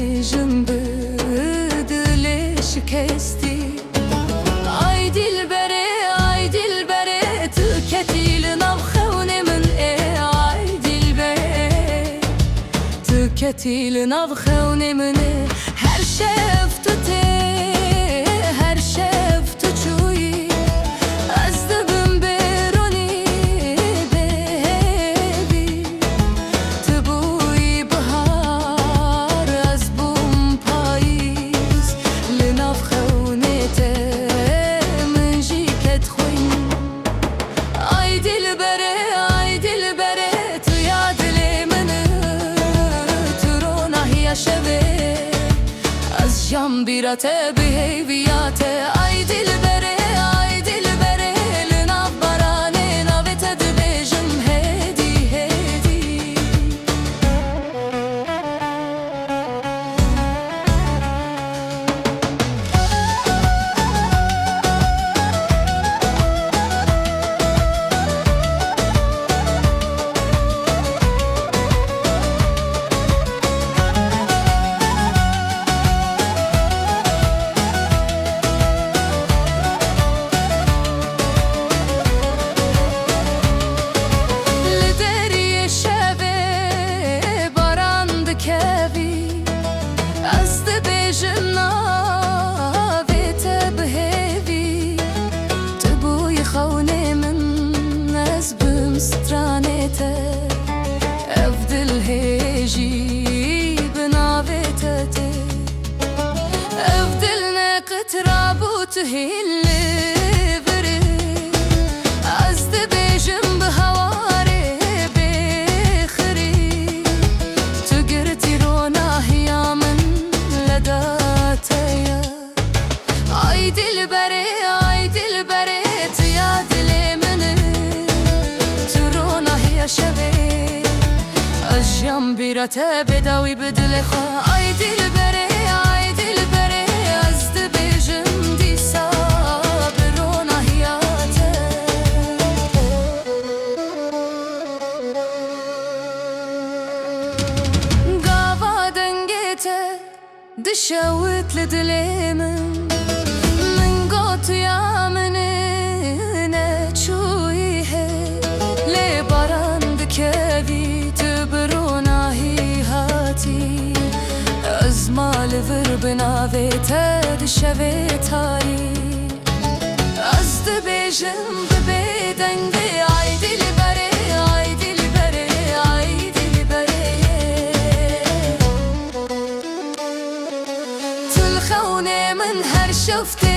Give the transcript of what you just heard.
dibêjim bi dilê şikestî. Ay dilberê tu ketî li nav xewnê min ê. Ay dilberê tu ketî li nav xewnê min ê. Her şev tu tê, her şev tu çûyî. Ez dibim bêronî bêhêvî. Tu bûyî bihar, ez bûm payîz. Li nav xewnê te min jî ket xwîn. Ay dilberê tu ya dilê min î. Tu ronahiya şevê, ez jam bîra te bihêviya te. Ay dilberê li nav baranê navê te dibêjim hêdî hêdî. Li deriyê şevê baran dikevî. Ez dibêjim navê te bihêvî. Tu bûyî xewnê min, ez bim stranê te. Ev dil hêjî bi navê te tê. Ev dil ne qitra bû tu hîn li virê. Ez dibêjim bi hewarê bêxirî. Tu girtî ronahiya min leda te ye. Ay dilberê tu ya dilê min î. Tu ronahiya şevê, ez jam bîra te bêdawî bi dilê xwe. Ay dilberê ez dibêjim dîsa bi ronahiya te. Gava dengê te dişewit li dilê min. Min got ya min ê neçûyî hê. Lê baran dikevî tu bi ronahî hatî. Ez malê vir bi navê te di şevê tarî. Ez dibêjim bi bêdengê. Ay dilberê Tu li xewnê min her şev tê.